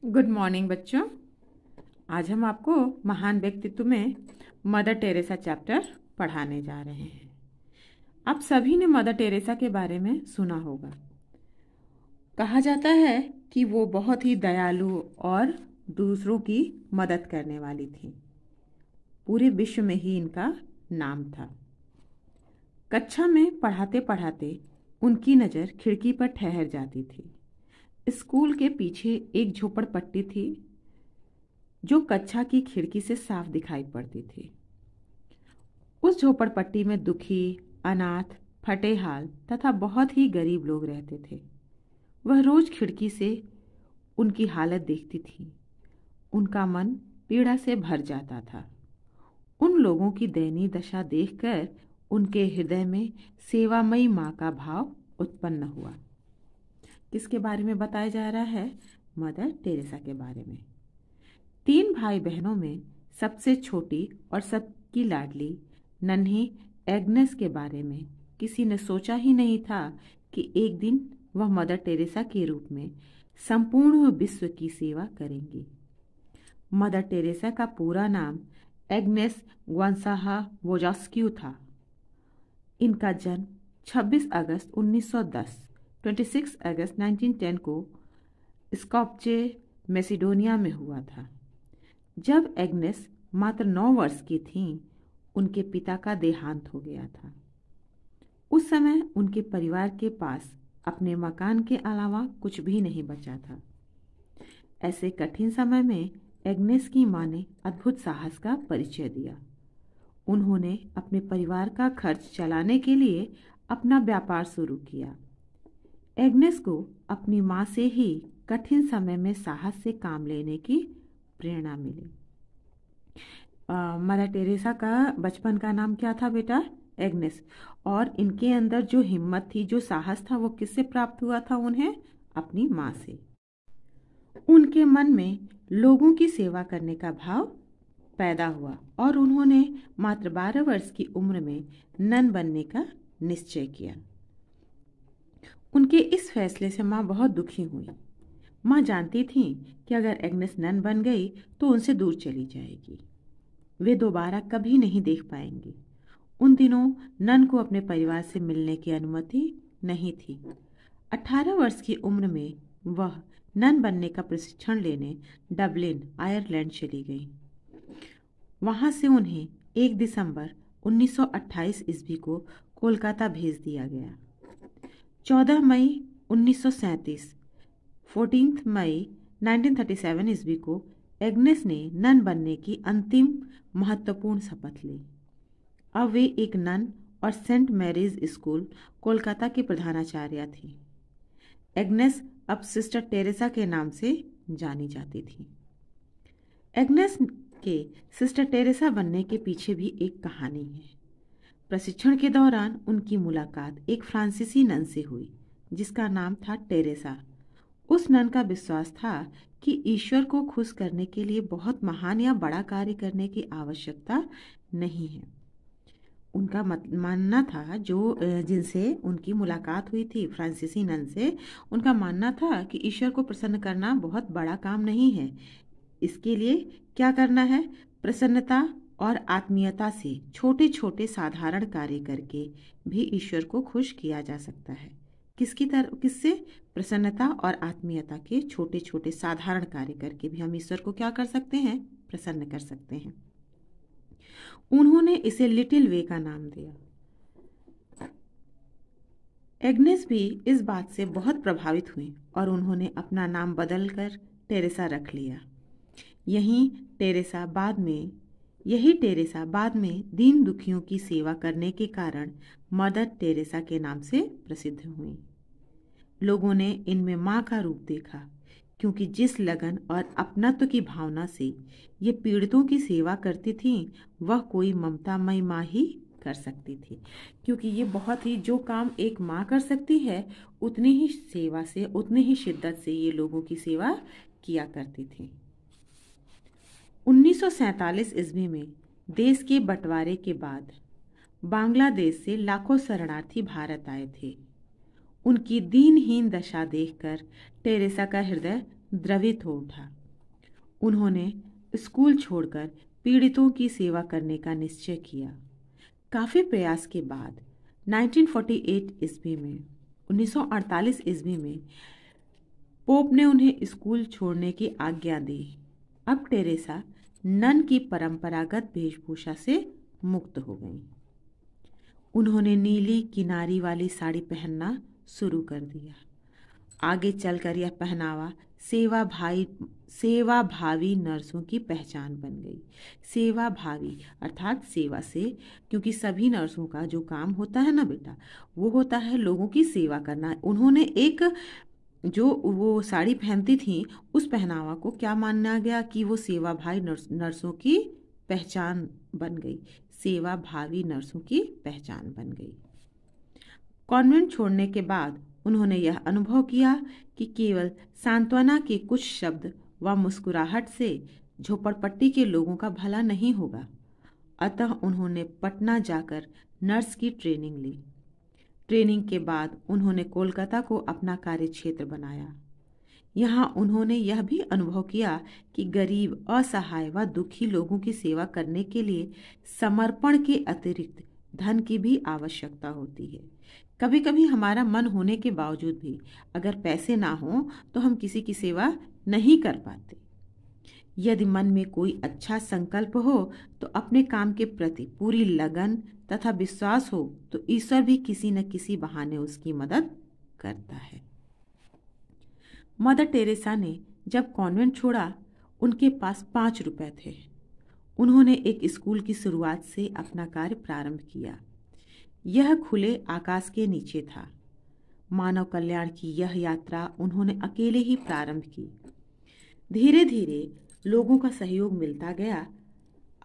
Good morning बच्चों। आज हम आपको महान व्यक्तित्व में मदर टेरेसा चैप्टर पढ़ाने जा रहे हैं। आप सभी ने मदर टेरेसा के बारे में सुना होगा। कहा जाता है कि वो बहुत ही दयालु और दूसरों की मदद करने वाली थी। पूरे विश्व में ही इनका नाम था। कक्षा में पढ़ाते पढ़ाते उनकी नज़र खिड़की पर ठहर जाती थी। स्कूल के पीछे एक झोपड़पट्टी थी जो कक्षा की खिड़की से साफ दिखाई पड़ती थी। उस झोपड़पट्टी में दुखी, अनाथ, फटेहाल तथा बहुत ही गरीब लोग रहते थे। वह रोज खिड़की से उनकी हालत देखती थी। उनका मन पीड़ा से भर जाता था। उन लोगों की दयनीय दशा देखकर उनके हृदय में सेवामयी माँ का भाव उत्पन्न हुआ। किसके बारे में बताया जा रहा है? मदर टेरेसा के बारे में। 3 भाई बहनों में सबसे छोटी और सबकी लाडली नन्ही एग्नेस के बारे में किसी ने सोचा ही नहीं था कि एक दिन वह मदर टेरेसा के रूप में संपूर्ण विश्व की सेवा करेंगी। मदर टेरेसा का पूरा नाम एग्नेस ग्वांसाहा वोजास्क्यू था। इनका जन्म 26 अगस्त 1910 26 अगस्त 1910 को स्कॉप्जे मैसिडोनिया में हुआ था। जब एग्नेस मात्र 9 वर्ष की थीं, उनके पिता का देहांत हो गया था। उस समय उनके परिवार के पास अपने मकान के अलावा कुछ भी नहीं बचा था। ऐसे कठिन समय में एग्नेस की मां ने अद्भुत साहस का परिचय दिया। उन्होंने अपने परिवार का खर्च चलाने के लिए अपना व्यापार शुरू किया। एग्नेस को अपनी मां से ही कठिन समय में साहस से काम लेने की प्रेरणा मिली। मदर टेरेसा का बचपन का नाम क्या था बेटा? एग्नेस। और इनके अंदर जो हिम्मत थी, जो साहस था, वो किससे प्राप्त हुआ था उन्हें? अपनी माँ से। उनके मन में लोगों की सेवा करने का भाव पैदा हुआ और उन्होंने मात्र 12 वर्ष की उम्र में नन बनने का निश्चय किया। उनके इस फैसले से माँ बहुत दुखी हुई। माँ जानती थी कि अगर एग्नेस नन बन गई तो उनसे दूर चली जाएगी। वे दोबारा कभी नहीं देख पाएंगी। उन दिनों नन को अपने परिवार से मिलने की अनुमति नहीं थी। 18 वर्ष की उम्र में वह नन बनने का प्रशिक्षण लेने डबलिन, आयरलैंड चली गई। वहां से उन्हें 1 दिसंबर 1928 ईस्वी को कोलकाता भेज दिया गया। 14 मई 1937, 14 मई 1937 ईस्वी को एग्नेस ने नन बनने की अंतिम महत्वपूर्ण शपथ ली। अब वे एक नन और सेंट मैरीज स्कूल कोलकाता की प्रधानाचार्य थी। एग्नेस अब सिस्टर टेरेसा के नाम से जानी जाती थी। एग्नेस के सिस्टर टेरेसा बनने के पीछे भी एक कहानी है। प्रशिक्षण के दौरान उनकी मुलाकात एक फ्रांसीसी नन से हुई जिसका नाम था टेरेसा। उस नन का विश्वास था कि ईश्वर को खुश करने के लिए बहुत महान या बड़ा कार्य करने की आवश्यकता नहीं है। उनका मानना था, जो जिनसे उनकी मुलाकात हुई थी फ्रांसीसी नन से, उनका मानना था कि ईश्वर को प्रसन्न करना बहुत बड़ा काम नहीं है। इसके लिए क्या करना है? प्रसन्नता और आत्मीयता से छोटे छोटे साधारण कार्य करके भी ईश्वर को खुश किया जा सकता है। किससे? प्रसन्नता और आत्मीयता के छोटे छोटे साधारण कार्य करके भी हम ईश्वर को क्या कर सकते हैं? प्रसन्न कर सकते हैं। उन्होंने इसे लिटिल वे का नाम दिया। एग्नेस भी इस बात से बहुत प्रभावित हुई और उन्होंने अपना नाम बदलकर टेरेसा रख लिया। यही टेरेसा बाद में दीन दुखियों की सेवा करने के कारण मदर टेरेसा के नाम से प्रसिद्ध हुई। लोगों ने इनमें माँ का रूप देखा, क्योंकि जिस लगन और अपनत्व की भावना से ये पीड़ितों की सेवा करती थीं, वह कोई ममतामयी माँ ही कर सकती थी। क्योंकि ये बहुत ही, जो काम एक माँ कर सकती है, उतनी ही सेवा से, उतनी ही शिद्दत से ये लोगों की सेवा किया करती थी। 1947 ईस्वी में देश के बंटवारे के बाद बांग्लादेश से लाखों शरणार्थी भारत आए थे। उनकी दीनहीन दशा देखकर टेरेसा का हृदय द्रवित हो उठा। उन्होंने स्कूल छोड़कर पीड़ितों की सेवा करने का निश्चय किया। काफ़ी प्रयास के बाद 1948 ईस्वी में पोप ने उन्हें स्कूल छोड़ने की आज्ञा दी। अब टेरेसा नन की परंपरागत वेशभूषा से मुक्त हो गई। उन्होंने नीली किनारी वाली साड़ी पहनना शुरू कर दिया। आगे चलकर यह पहनावा सेवा भावी नर्सों की पहचान बन गई। सेवा भावी अर्थात सेवा से, क्योंकि सभी नर्सों का जो काम होता है ना बेटा, वो होता है लोगों की सेवा करना। उन्होंने एक जो वो साड़ी पहनती थी उस पहनावा को क्या माना गया कि वो सेवा भावी नर्सों की पहचान बन गई। सेवा भावी नर्सों की पहचान बन गई। कॉन्वेंट छोड़ने के बाद उन्होंने यह अनुभव किया कि केवल सांत्वना के कुछ शब्द व मुस्कुराहट से झोपड़पट्टी के लोगों का भला नहीं होगा। अतः उन्होंने पटना जाकर नर्स की ट्रेनिंग ली। ट्रेनिंग के बाद उन्होंने कोलकाता को अपना कार्यक्षेत्र बनाया। यहाँ उन्होंने यह भी अनुभव किया कि गरीब, असहाय व दुखी लोगों की सेवा करने के लिए समर्पण के अतिरिक्त धन की भी आवश्यकता होती है। कभी कभी हमारा मन होने के बावजूद भी अगर पैसे ना हो तो हम किसी की सेवा नहीं कर पाते। यदि मन में कोई अच्छा संकल्प हो तो अपने काम के प्रति पूरी लगन तथा विश्वास हो तो ईश्वर भी किसी न किसी बहाने उसकी मदद करता है। मदर टेरेसा ने जब कॉन्वेंट छोड़ा उनके पास 5 रुपए थे। उन्होंने एक स्कूल की शुरुआत से अपना कार्य प्रारंभ किया। यह खुले आकाश के नीचे था। मानव कल्याण की यह यात्रा उन्होंने अकेले ही प्रारंभ की। धीरे धीरे लोगों का सहयोग मिलता गया।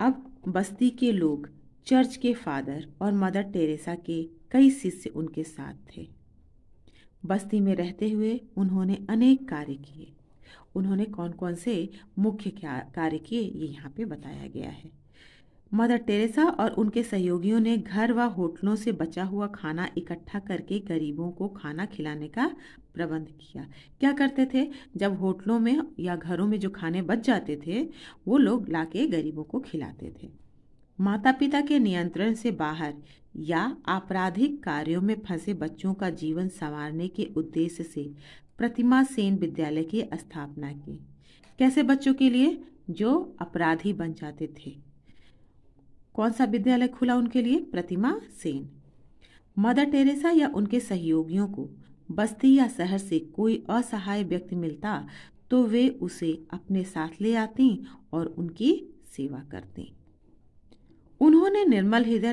अब बस्ती के लोग, चर्च के फादर और मदर टेरेसा के कई शिष्य उनके साथ थे। बस्ती में रहते हुए उन्होंने अनेक कार्य किए। उन्होंने कौन कौन से मुख्य कार्य किए ये यहाँ पे बताया गया है। मदर टेरेसा और उनके सहयोगियों ने घर व होटलों से बचा हुआ खाना इकट्ठा करके गरीबों को खाना खिलाने का प्रबंध किया। क्या करते थे, जब होटलों में या घरों में जो खाने बच जाते थे वो लोग लाके गरीबों को खिलाते थे। माता पिता के नियंत्रण से बाहर या आपराधिक कार्यों में फंसे बच्चों का जीवन संवारने के उद्देश्य से प्रतिमा सेन विद्यालय की स्थापना की। कैसे बच्चों के लिए जो अपराधी बन जाते थे। कौन सा विद्यालय खुला उनके लिए? प्रतिमा सेन। मदर टेरेसा या उनके सहयोगियों को बस्ती या शहर से कोई असहाय व्यक्ति मिलता तो वे उसे अपने साथ ले आती और उनकी सेवा करती। उन्होंने निर्मल हृदय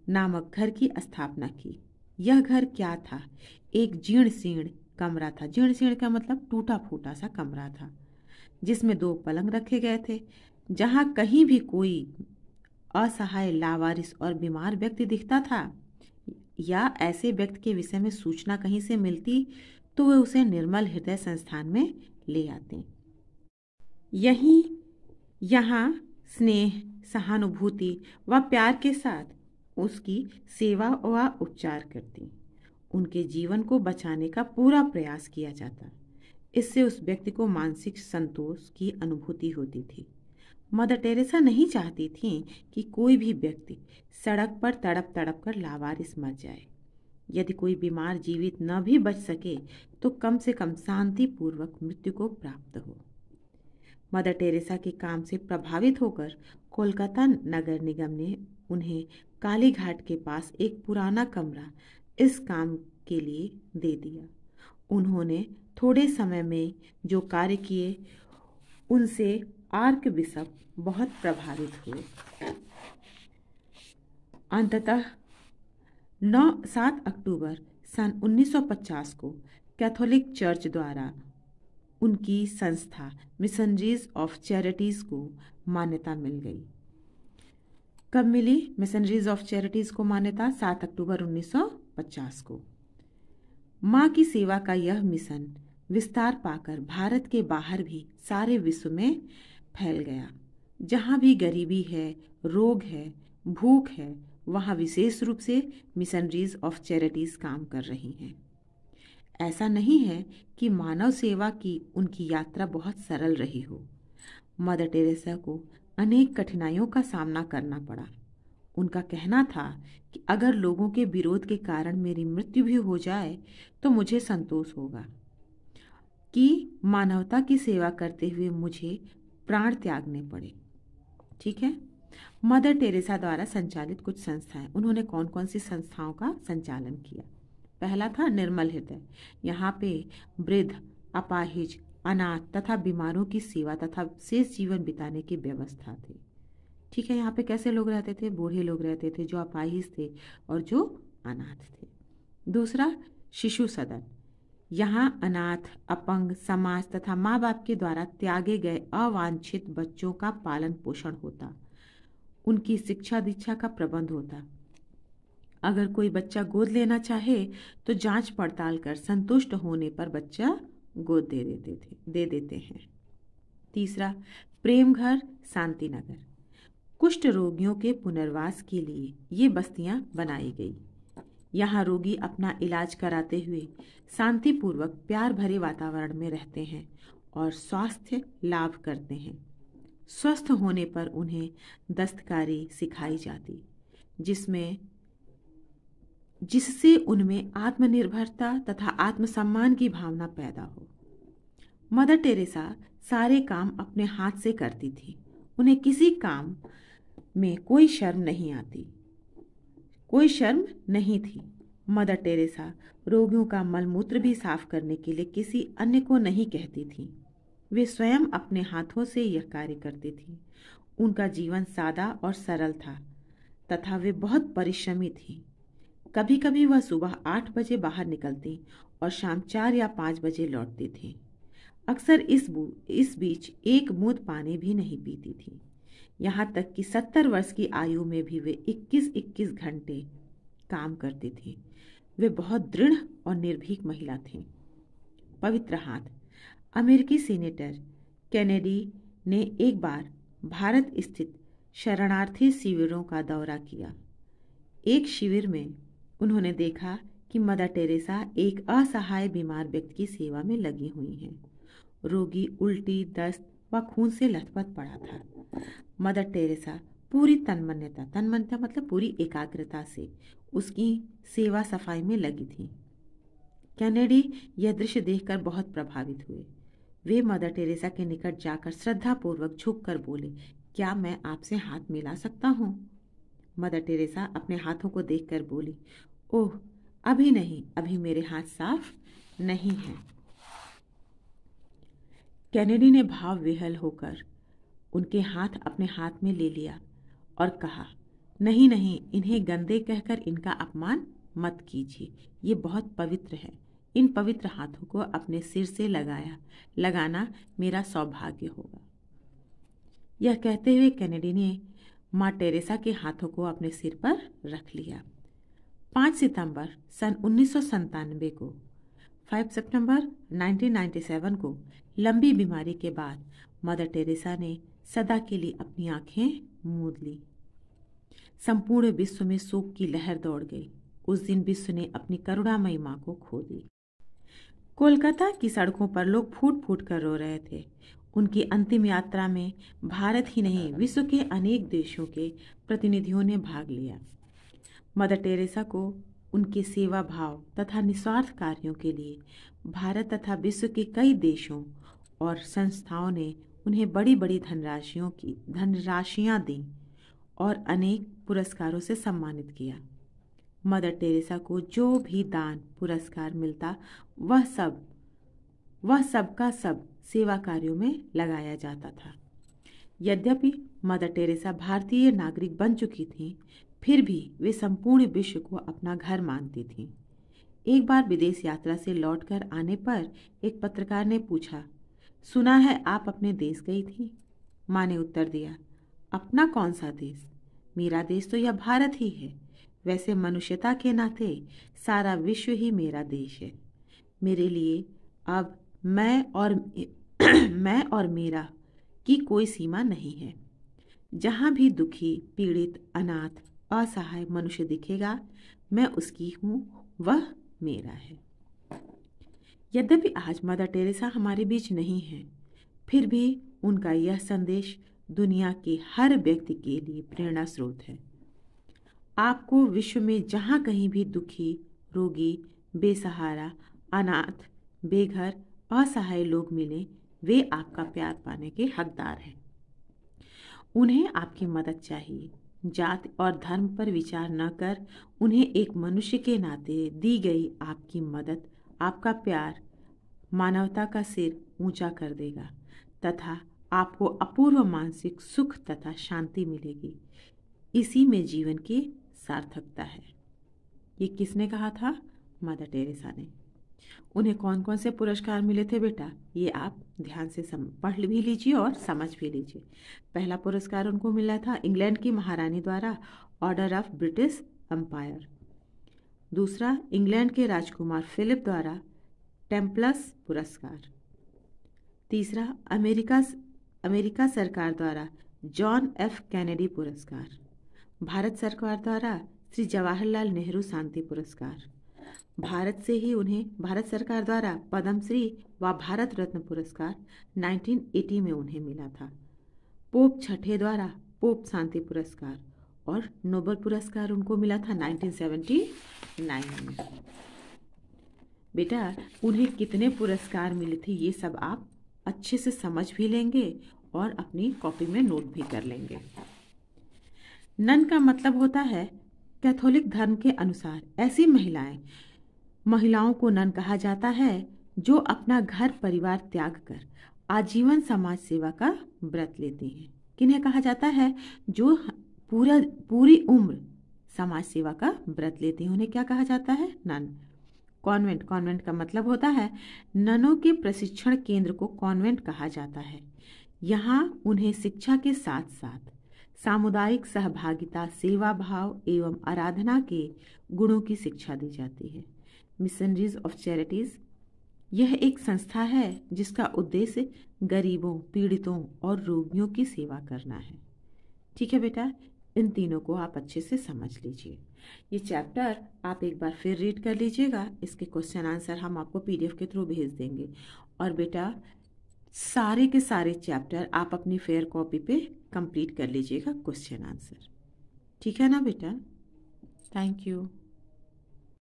नामक घर की स्थापना की। यह घर क्या था? एक जीर्ण शीर्ण कमरा था। जीर्ण शीर्ण का मतलब टूटा फूटा सा कमरा था, जिसमें 2 पलंग रखे गए थे। जहां कहीं भी कोई असहाय, लावारिस और बीमार व्यक्ति दिखता था या ऐसे व्यक्ति के विषय में सूचना कहीं से मिलती तो वे उसे निर्मल हृदय संस्थान में ले आते। यहाँ स्नेह, सहानुभूति व प्यार के साथ उसकी सेवा व उपचार करती। उनके जीवन को बचाने का पूरा प्रयास किया जाता। इससे उस व्यक्ति को मानसिक संतोष की अनुभूति होती थी। मदर टेरेसा नहीं चाहती थी कि कोई भी व्यक्ति सड़क पर तड़प तड़प कर लावारिस मर जाए। यदि कोई बीमार जीवित न भी बच सके तो कम से कम शांतिपूर्वक मृत्यु को प्राप्त हो। मदर टेरेसा के काम से प्रभावित होकर कोलकाता नगर निगम ने उन्हें काली घाट के पास एक पुराना कमरा इस काम के लिए दे दिया। उन्होंने थोड़े समय में जो कार्य किए उनसे आर्क बिशप बहुत प्रभावित हुए। अंततः 7 अक्टूबर सन 1950 को कैथोलिक चर्च द्वारा उनकी संस्था मिशनरीज ऑफ चैरिटीज को मान्यता मिल गई। कब मिली मिशनरीज ऑफ चैरिटीज को मान्यता? 7 अक्टूबर 1950 को। माँ की सेवा का यह मिशन विस्तार पाकर भारत के बाहर भी सारे विश्व में फैल गया। जहाँ भी गरीबी है, रोग है, भूख है, वहाँ विशेष रूप से मिशनरीज ऑफ चैरिटीज काम कर रही हैं। ऐसा नहीं है कि मानव सेवा की उनकी यात्रा बहुत सरल रही हो। मदर टेरेसा को अनेक कठिनाइयों का सामना करना पड़ा। उनका कहना था कि अगर लोगों के विरोध के कारण मेरी मृत्यु भी हो जाए तो मुझे संतोष होगा, कि मानवता की सेवा करते हुए मुझे प्राण त्यागने पड़े। ठीक है। मदर टेरेसा द्वारा संचालित कुछ संस्थाएं। उन्होंने कौन कौन सी संस्थाओं का संचालन किया? पहला था निर्मल हृदय। यहाँ पे वृद्ध, अपाहिज, अनाथ तथा बीमारों की सेवा तथा शेष जीवन बिताने की व्यवस्था थी। ठीक है। यहाँ पे कैसे लोग रहते थे? बूढ़े लोग रहते थे, जो अपाहिज थे और जो अनाथ थे। दूसरा, शिशु सदन। यहाँ अनाथ, अपंग, समाज तथा माँ बाप के द्वारा त्यागे गए अवांछित बच्चों का पालन पोषण होता, उनकी शिक्षा दीक्षा का प्रबंध होता। अगर कोई बच्चा गोद लेना चाहे तो जांच पड़ताल कर संतुष्ट होने पर बच्चा गोद दे देते हैं। तीसरा, प्रेम घर शांति नगर। कुष्ठ रोगियों के पुनर्वास के लिए ये बस्तियां बनाई गई। यहाँ रोगी अपना इलाज कराते हुए शांतिपूर्वक प्यार भरे वातावरण में रहते हैं और स्वास्थ्य लाभ करते हैं। स्वस्थ होने पर उन्हें दस्तकारी सिखाई जाती, जिससे उनमें आत्मनिर्भरता तथा आत्मसम्मान की भावना पैदा हो। मदर टेरेसा सारे काम अपने हाथ से करती थी। उन्हें किसी काम में कोई शर्म नहीं थी। मदर टेरेसा रोगियों का मलमूत्र भी साफ करने के लिए किसी अन्य को नहीं कहती थी। वे स्वयं अपने हाथों से यह कार्य करती थी। उनका जीवन सादा और सरल था तथा वे बहुत परिश्रमी थी। कभी कभी वह सुबह 8 बजे बाहर निकलती और शाम 4 या 5 बजे लौटती थी। अक्सर इस बीच एक बूंद पानी भी नहीं पीती थी। यहाँ तक कि 70 वर्ष की आयु में भी वे 21-21 घंटे काम करती थी। वे बहुत दृढ़ और निर्भीक महिला थी। पवित्र हाथ। अमेरिकी सीनेटर कैनेडी ने एक बार भारत स्थित शरणार्थी शिविरों का दौरा किया। एक शिविर में उन्होंने देखा कि मदर टेरेसा एक असहाय बीमार व्यक्ति की सेवा में लगी हुई हैं। रोगी उल्टी, दस्त व खून से लथपथ पड़ा था। मदर टेरेसा पूरी तन्मयता मतलब पूरी एकाग्रता से उसकी सेवा सफाई में लगी थी। कैनेडी यह दृश्य देखकर बहुत प्रभावित हुए। वे मदर टेरेसा के निकट जाकर श्रद्धापूर्वक झुककर बोले, क्या मैं आपसे हाथ मिला सकता हूँ? मदर टेरेसा अपने हाथों को देखकर बोली, ओह, अभी नहीं, अभी मेरे हाथ साफ नहीं हैं। कैनेडी ने भाव विह्वल होकर उनके हाथ अपने हाथ में ले लिया और कहा, नहीं नहीं, इन्हें गंदे कहकर इनका अपमान मत कीजिए, ये बहुत पवित्र है। इन पवित्र हाथों को अपने सिर से लगाना मेरा सौभाग्य होगा। यह कहते हुए कैनेडी ने माँ टेरेसा के हाथों को अपने सिर पर रख लिया। 5 सितंबर सन 1997 को 5 सितंबर 1997 को लंबी बीमारी के बाद मदर टेरेसा ने सदा के लिए अपनी आंखें मूंद ली। संपूर्ण विश्व में शोक की लहर दौड़ गई। उस दिन विश्व ने अपनी करुणामयी मां को खो दी। कोलकाता की सड़कों पर लोग फूट फूट कर रो रहे थे। उनकी अंतिम यात्रा में भारत ही नहीं, विश्व के अनेक देशों के प्रतिनिधियों ने भाग लिया। मदर टेरेसा को उनके सेवा भाव तथा निस्वार्थ कार्यों के लिए भारत तथा विश्व के कई देशों और संस्थाओं ने उन्हें बड़ी बड़ी धनराशियां दी और अनेक पुरस्कारों से सम्मानित किया। मदर टेरेसा को जो भी दान पुरस्कार मिलता वह सब का सब सेवा कार्यों में लगाया जाता था। यद्यपि मदर टेरेसा भारतीय नागरिक बन चुकी थीं, फिर भी वे संपूर्ण विश्व को अपना घर मानती थीं। एक बार विदेश यात्रा से लौटकर आने पर एक पत्रकार ने पूछा, सुना है आप अपने देश गई थी? माँ ने उत्तर दिया, अपना कौन सा देश? मेरा देश तो यह भारत ही है। वैसे मनुष्यता के नाते सारा विश्व ही मेरा देश है। मेरे लिए अब मैं और मेरा की कोई सीमा नहीं है। जहाँ भी दुखी, पीड़ित, अनाथ, असहाय मनुष्य दिखेगा, मैं उसकी हूँ, वह मेरा है। यद्यपि आज मदर टेरेसा हमारे बीच नहीं है, फिर भी उनका यह संदेश दुनिया के हर व्यक्ति के लिए प्रेरणा स्रोत है। आपको विश्व में जहाँ कहीं भी दुखी, रोगी, बेसहारा, अनाथ, बेघर, असहाय लोग मिले, वे आपका प्यार पाने के हकदार हैं। उन्हें आपकी मदद चाहिए। जाति और धर्म पर विचार न कर उन्हें एक मनुष्य के नाते दी गई आपकी मदद, आपका प्यार मानवता का सिर ऊंचा कर देगा तथा आपको अपूर्व मानसिक सुख तथा शांति मिलेगी। इसी में जीवन की सार्थकता है। ये किसने कहा था? मदर टेरेसा ने। उन्हें कौन कौन से पुरस्कार मिले थे बेटा, ये आप ध्यान से पढ़ भी लीजिए और समझ भी लीजिए। पहला पुरस्कार उनको मिला था इंग्लैंड की महारानी द्वारा ऑर्डर ऑफ ब्रिटिश एम्पायर। दूसरा, इंग्लैंड के राजकुमार फिलिप द्वारा टेम्पल्स पुरस्कार। तीसरा, अमेरिका सरकार द्वारा जॉन एफ कैनेडी पुरस्कार। भारत सरकार द्वारा श्री जवाहरलाल नेहरू शांति पुरस्कार। भारत से ही उन्हें भारत सरकार द्वारा पद्मश्री व भारत रत्न पुरस्कार 1980 में उन्हें मिला था। पोप छठे द्वारा पोप शांति पुरस्कार और नोबेल पुरस्कार उनको मिला था 1979 में। बेटा, उन्हें कितने पुरस्कार मिले थे ये सब आप अच्छे से समझ भी लेंगे और अपनी कॉपी में नोट भी कर लेंगे। नन का मतलब होता है कैथोलिक धर्म के अनुसार ऐसी महिलाओं को नन कहा जाता है जो अपना घर परिवार त्याग कर आजीवन समाज सेवा का व्रत लेती हैं। किन्हें कहा जाता है? जो पूरी उम्र समाज सेवा का व्रत लेती हैं, उन्हें क्या कहा जाता है? नन। कॉन्वेंट का मतलब होता है ननों के प्रशिक्षण केंद्र को कॉन्वेंट कहा जाता है। यहाँ उन्हें शिक्षा के साथ साथ सामुदायिक सहभागिता, सेवा भाव एवं आराधना के गुणों की शिक्षा दी जाती है। मिशनरीज ऑफ चैरिटीज यह एक संस्था है जिसका उद्देश्य गरीबों, पीड़ितों और रोगियों की सेवा करना है। ठीक है बेटा, इन तीनों को आप अच्छे से समझ लीजिए। ये चैप्टर आप एक बार फिर रीड कर लीजिएगा। इसके क्वेश्चन आंसर हम आपको पीडीएफ के थ्रू भेज देंगे। और बेटा, सारे के सारे चैप्टर आप अपनी फेयर कॉपी पे कंप्लीट कर लीजिएगा क्वेश्चन आंसर। ठीक है ना बेटा? Thank you.